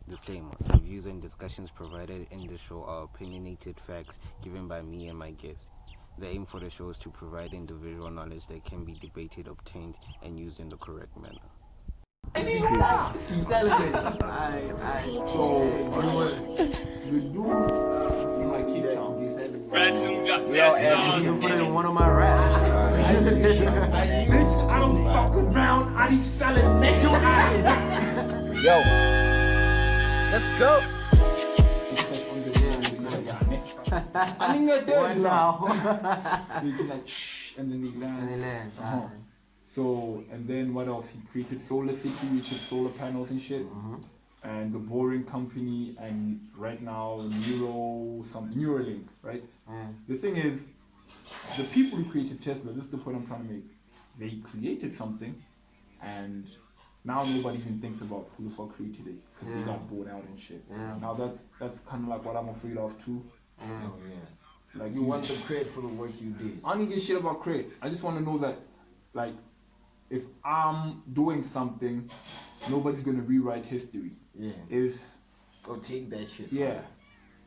Disclaimer: the views and discussions provided in the show are opinionated facts given by me and my guests. The aim for the show is to provide individual knowledge that can be debated, obtained, and used in the correct manner. He's celebrating. So, the dude, you might keep town. Yo, Ed, you put in one of my raps. Bitch, I don't fuck around. I be selling nigga. Yo, let's go. I mean, you're dead now. They can like shh, and then they land. And they land. So, and then what else? He created Solar City, which is solar panels and shit. And the Boring Company, and right now Neuralink, right? The thing is, the people who created Tesla, this is the point I'm trying to make. They created something, and now nobody even thinks about who the fuck created it, because they got bought out and shit. Now that's kind of like what I'm afraid of too. Oh yeah. Like You want the credit for the work you did. I don't give a shit about credit. I just want to know that, like, if I'm doing something, nobody's gonna rewrite history. Yeah. If Go take that shit. yeah,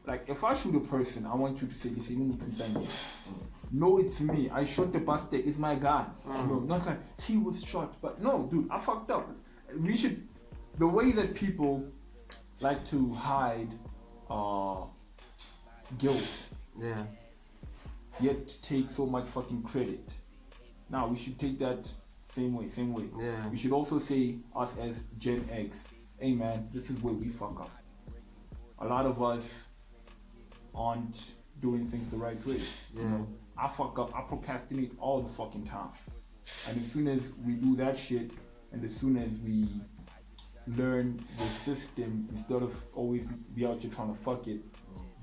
like if I shoot a person, I want you to say, no, it's me. I shot the bastard. It's my gun. No, not like he was shot, but no, dude, I fucked up. We should. The way that people like to hide guilt, yet take so much fucking credit. Now we should take that same way. Yeah. We should also say us as Gen X, hey man, this is where we fuck up. A lot of us aren't doing things the right way. You know, I fuck up, I procrastinate all the fucking time. And as soon as we do that shit, and as soon as we learn the system, instead of always be out here trying to fuck it,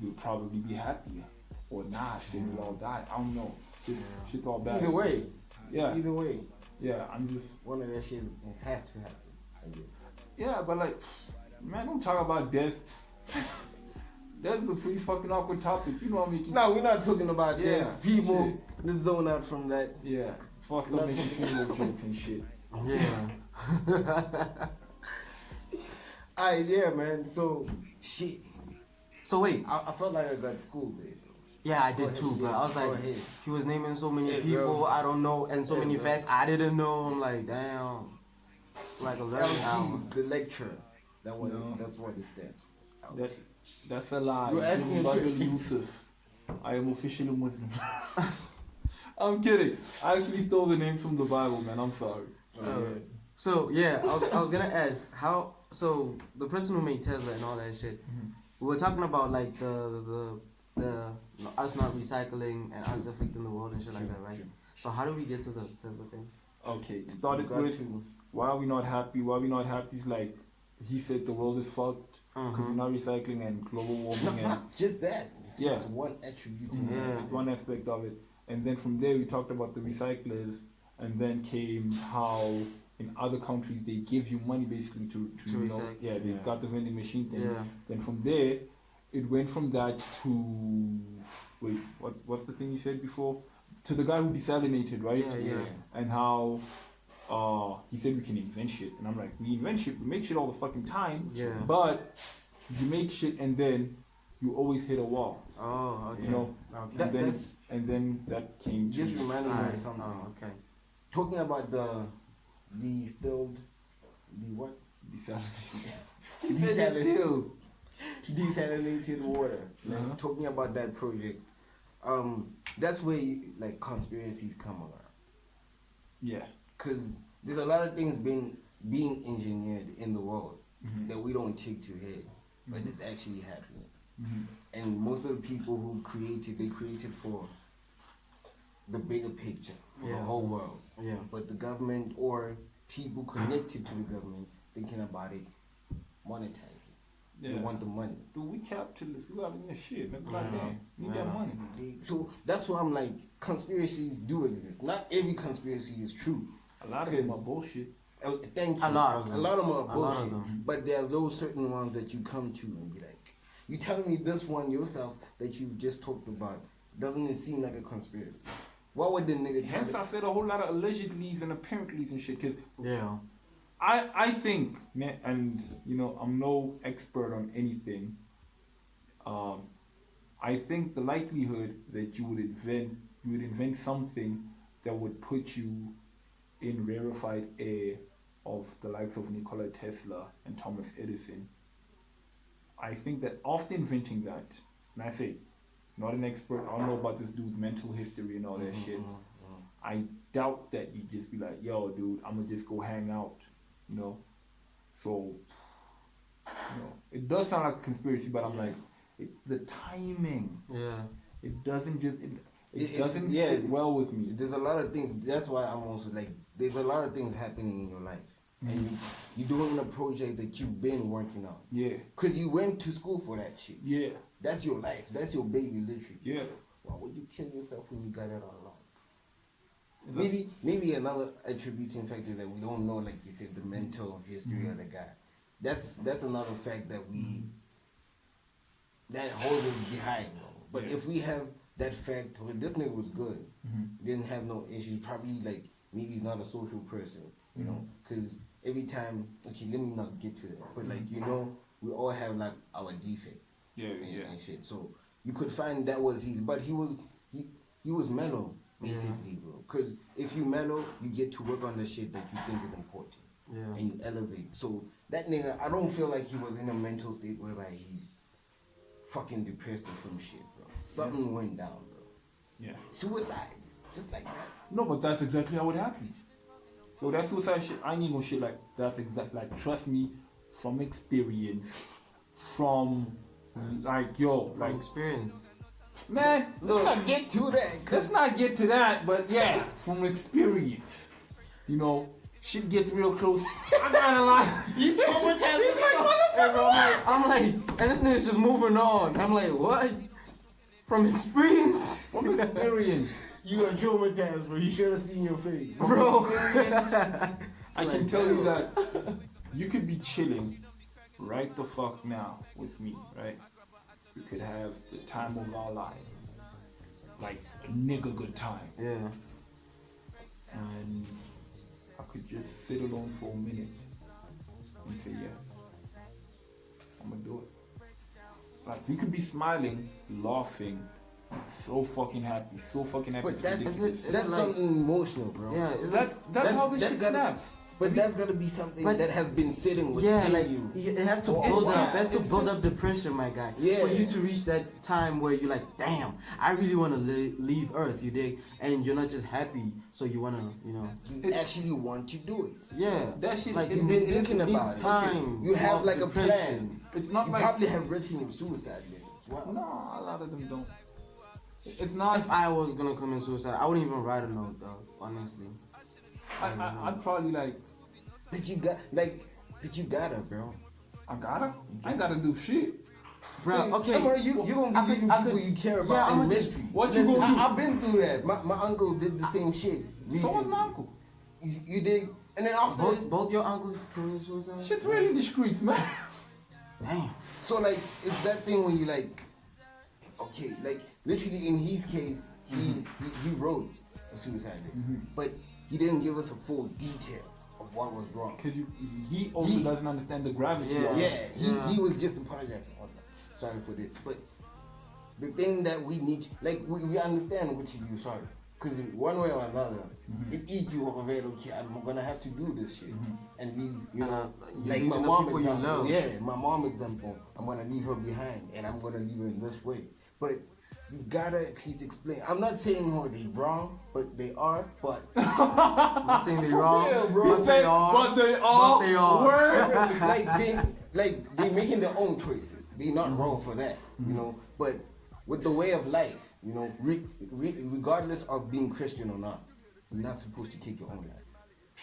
we'll probably be happier. Or not, then we'll all die. I don't know. Shit's all bad. Either way. Yeah. Either way. Yeah, I'm just... One of that shit has to happen, I guess. Yeah, but like, man, don't talk about death. That's a pretty fucking awkward topic. You know what I mean? No, we're not talking about death. People, shit. let's zone out from that. Yeah. Plus, don't make funeral jokes and shit. Yeah. Alright, yeah, man. So, shit. So wait. I felt like I got schooled there. Yeah, I did too, but I was like, he was naming so many people bro. I don't know, and so many facts I didn't know. I'm like, damn. Like a learning hour. LT, the lecturer. That's what it stands for. LT. That's a lie. You're asking a question. Yusuf. I am officially Muslim. I'm kidding. I actually stole the names from the Bible, man. I'm sorry. So yeah, I was gonna ask how. So the person who made Tesla and all that shit, we were talking about like the us not recycling and us affecting the world and shit like that, right? True. So how do we get to the Tesla thing? Okay, started with why are we not happy? Why are we not happy? Is like he said the world is fucked because we're not recycling and global warming and Not just that. It's just one attribute. it's one aspect of it. And then from there we talked about the recyclers, and then came how in other countries they give you money basically to you know, recycle. they've got the vending machine things. Yeah. Then from there it went from that to what's the thing you said before? To the guy who desalinated, right? Yeah. And how he said we can invent shit. And I'm like, we invent shit, we make shit all the fucking time. Yeah. But you make shit and then you always hit a wall. Oh, okay. You know? Okay. And then that came Just to reminded me of something. Oh, okay. Talking about the what? desalinated. He said distilled. Desalinated water. Like, talking about that project. That's where like conspiracies come around. Yeah. Cause there's a lot of things being engineered in the world that we don't take to head, but it's actually happening. And most of the people who they created for the bigger picture, for the whole world. Yeah. But the government or people connected to the government thinking about it, monetizing. They want the money. Dude, we capitalists. We got in this shit. That's like that. Need that money. So that's why I'm like, conspiracies do exist. Not every conspiracy is true. A lot of them are bullshit. Thank you. A lot of them. A lot of them are A lot of bullshit. them. But there's those certain ones that you come to and be like, you telling me this one yourself that you just talked about, doesn't it seem like a conspiracy? What would the nigga try Hence to... I said a whole lot of allegedlys and apparentlys and shit, because I think, and you know, I'm no expert on anything. I think the likelihood that you would invent something that would put you in rarefied air of the likes of Nikola Tesla and Thomas Edison. I think that after inventing that, and I say, not an expert, I don't know about this dude's mental history and all that shit. I doubt that you just be like, yo, dude, I'm gonna just go hang out, you know. So, you know, it does sound like a conspiracy, but I'm like, the timing. Yeah. It doesn't just. It doesn't sit well with me. There's a lot of things. That's why I'm also like, there's a lot of things happening in your life, and you're doing a project that you've been working on. Yeah. Cause you went to school for that shit. Yeah. That's your life. That's your baby, literally. Yeah. Why would you kill yourself when you got it all along? Maybe another attributing factor that we don't know, like you said, the mental history of the guy. That's another fact that that holds us behind. But if we have that fact, well, this nigga was good, didn't have no issues. Probably like maybe he's not a social person, you know, because every time. Okay, let me not get to that. But like we all have like our defects. And shit. So you could find that was his, but he was mellow basically, bro. Because if you mellow, you get to work on the shit that you think is important, and you elevate. So that nigga, I don't feel like he was in a mental state whereby he's fucking depressed or some shit, bro. Something went down, bro. Yeah. Suicide, just like that. No, but that's exactly how it happens. So that suicide shit, I need no shit like that. Exactly, like trust me, from experience, from. Like From experience. Man, look, Let's not get to that. Let's not get to that, but yeah, from experience, you know, shit gets real close. I gotta lie. He's traumatized. I'm like, and this nigga's just moving on. I'm like, what? From experience? From experience. You are traumatized, bro. You should have seen your face, Bro. I can tell you that you could be chilling right the fuck now with me, right? We could have the time of our lives. Like a nigga good time. Yeah. And I could just sit alone for a minute and say, yeah, I'm gonna do it. Like we could be smiling, laughing, so fucking happy. But that's like, something emotional, bro. Yeah, That's how this shit gotta, snaps. But that's gotta be something that has been sitting with you. It has to build up. It has to build up depression, my guy. Yeah. For you to reach that time where you're like, damn, I really want to leave Earth, you dig? And you're not just happy, so you want to, You actually want to do it. Yeah. That shit. Like You've been thinking about it. time. You have of like depression. a plan. It's not You like probably have written your suicide letters. Wow. no, a lot of them don't. It's not. If I was gonna commit suicide, I wouldn't even write a note, though. Honestly. I'd probably like. But you gotta, bro. I gotta do shit. Bro, okay. Somewhere you gonna be leaving people you care about in mystery. What you gonna do? I've been through that. My uncle did the same shit. So was my uncle. You did, and then after Both your uncles committed suicide? Shit's really discreet, man. Damn. so like it's that thing when you like, okay, like literally in his case, he wrote a suicide letter, but he didn't give us a full detail of what was wrong. Because he also doesn't understand the gravity of it. He was just apologizing. Oh, sorry for this, but the thing that we need, like we understand what you sorry, because one way or another, it E.T.U over okay, I'm gonna have to do this shit and leave, like my mom example. Yeah, my mom example. I'm gonna leave her behind, and I'm gonna leave her in this way, but. You gotta at least explain. I'm not saying they wrong, but they are. But I'm not saying they're wrong, real, bro. but they are. But they are. But they are. Word. they making their own choices. They're not wrong for that, But with the way of life, regardless of being Christian or not, you're not supposed to take your own life.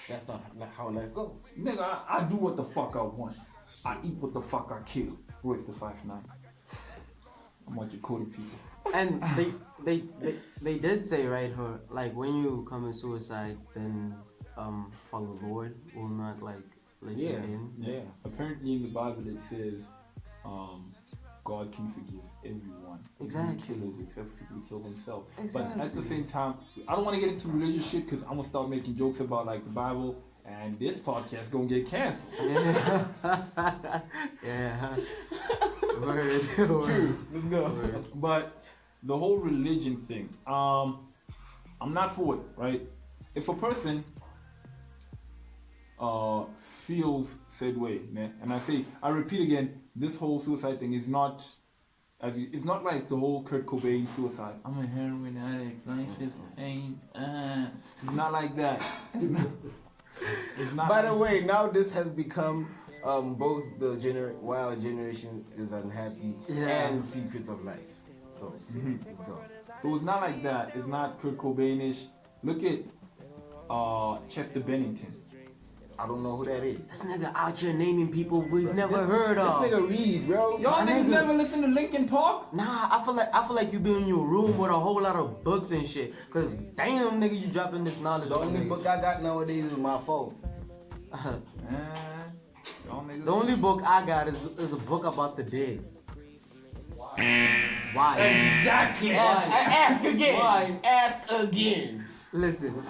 That's not how life goes. Nigga, I do what the fuck I want. I eat what the fuck I kill. Where's the 5'9"? I'm watching Cody people. And they did say, right, like when you commit suicide, then for the Lord will not like let you in. Yeah. Apparently in the Bible it says God can forgive everyone. Exactly. Killers except for people who kill themselves. Exactly. But at the same time, I don't want to get into religious shit because I'm gonna start making jokes about like the Bible And this podcast gonna get canceled. Yeah. Word. True. Let's go. Word. But the whole religion thing, I'm not for it, right? If a person feels said way, man, and I repeat again, this whole suicide thing is not it's not like the whole Kurt Cobain suicide. I'm a heroin addict, life is pain. It's not like that. It's not. By the way, now this has become both the why our generation is unhappy and secrets of life. So let's go. So it's not like that. It's not Kurt Cobainish. Look at Chester Bennington. I don't know who that is. This nigga out here naming people we've never heard of. This nigga read, bro. Y'all niggas never listen to Linkin Park? Nah, I feel like you be in your room with a whole lot of books and shit. Cause damn, nigga, you dropping this knowledge. The only book I got nowadays is my phone. The only book I got is a book about the dead. Why? Exactly. Ask again. Why? Ask again. Listen,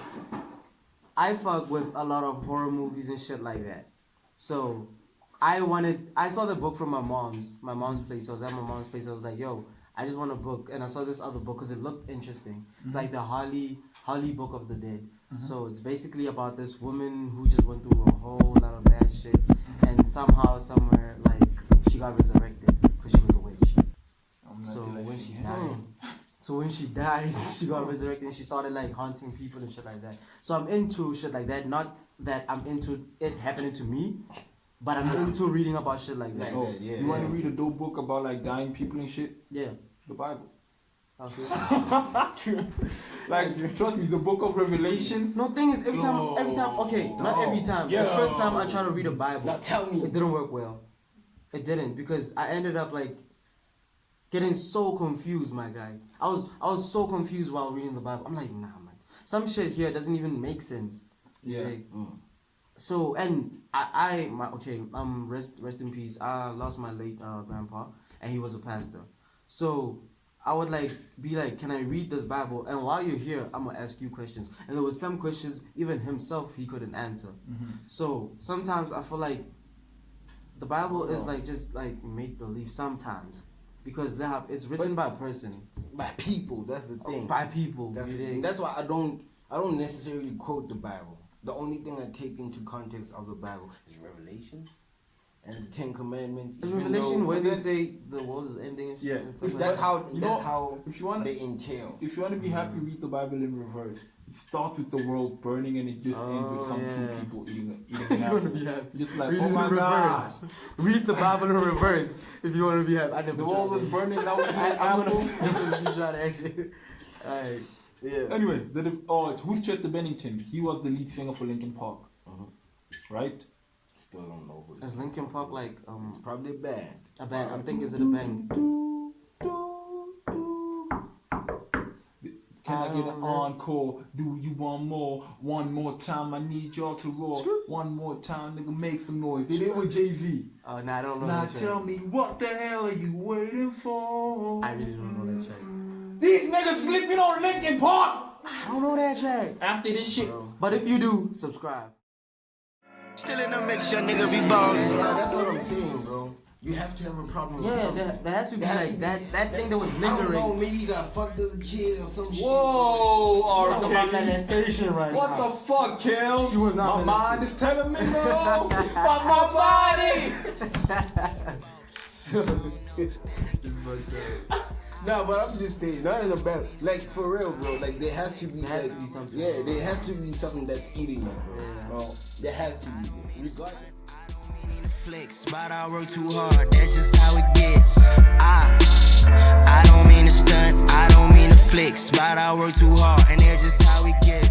I fuck with a lot of horror movies and shit like that. So I saw the book from my mom's place. I was at my mom's place. I was like, yo, I just want a book. And I saw this other book because it looked interesting. It's like the Holly Book of the Dead. So it's basically about this woman who just went through a whole lot of bad shit. And somehow, somewhere, like, she got resurrected because she was a witch. So when she died, she got resurrected and she started like haunting people and shit like that. So I'm into shit like that. Not that I'm into it happening to me, but I'm into reading about shit like that. You want to read a dope book about like dying people and shit? Yeah. The Bible. True. Like, trust me, the book of Revelations. No, thing is, every time, okay, not every time. The first time I tried to read a Bible, Now tell me. it didn't work well. It didn't, because I ended up like getting so confused, my guy. I was so confused while reading the Bible. I'm like, nah, man. Some shit here doesn't even make sense. Yeah. Like, so, and rest in peace. I lost my late grandpa, and he was a pastor. So I would be like, can I read this Bible? And while you're here, I'm gonna ask you questions. And there was some questions even himself he couldn't answer. So sometimes I feel like the Bible is like just like make believe sometimes, because it's written by a person, by people. That's the thing. By people. That's why I don't necessarily quote the Bible. The only thing I take into context of the Bible is Revelation and the Ten Commandments. Is Revelation where they say the world is ending and shit? Yeah. And stuff like That's that? how if you want, they entail. If you want to be happy, read the Bible in reverse. It starts with the world burning and it just ends with some two people eating an If you apple. want to be happy, Just like, read oh it my in god. reverse. Read the Bible in reverse if you want to be happy. I never The world was burning, now we're eating an I'm apple. gonna try that shit. Alright. Yeah. Anyway, who's Chester Bennington? He was the lead singer for Linkin Park. Right? Still don't know who. Is Linkin Park like It's probably a band. a band? I'm thinking is it a band? Can I get an encore? Do you want more? One more time, I need y'all to roar. One more time, nigga, make some noise. They did it with Jay-Z. Oh, nah, I don't know Now that track. tell me, what the hell are you waiting for? I really don't know that track. These niggas sleeping on Linkin Park! I don't know that track. After this shit. But if you do, subscribe. Still in the mix, your nigga be ballin'. Yeah, that's what I'm saying, bro. You have to have a problem with Yeah, something. there has to be like that thing that was I don't know, lingering. maybe you got fucked as a kid or some shit. Whoa, Talk about R. that station right What now. the fuck, Kel? She was not My mind is telling me no. But my body. Nah, but I'm just saying, not in a bad, like for real, bro. Like there has to be, There has to be something. yeah, there has to be something that's eating you, bro. Yeah. Bro, there has to be. Regardless. Flex, but I work too hard, that's just how it gets. I don't mean to stunt, I don't mean to flex, but I work too hard, and that's just how it gets.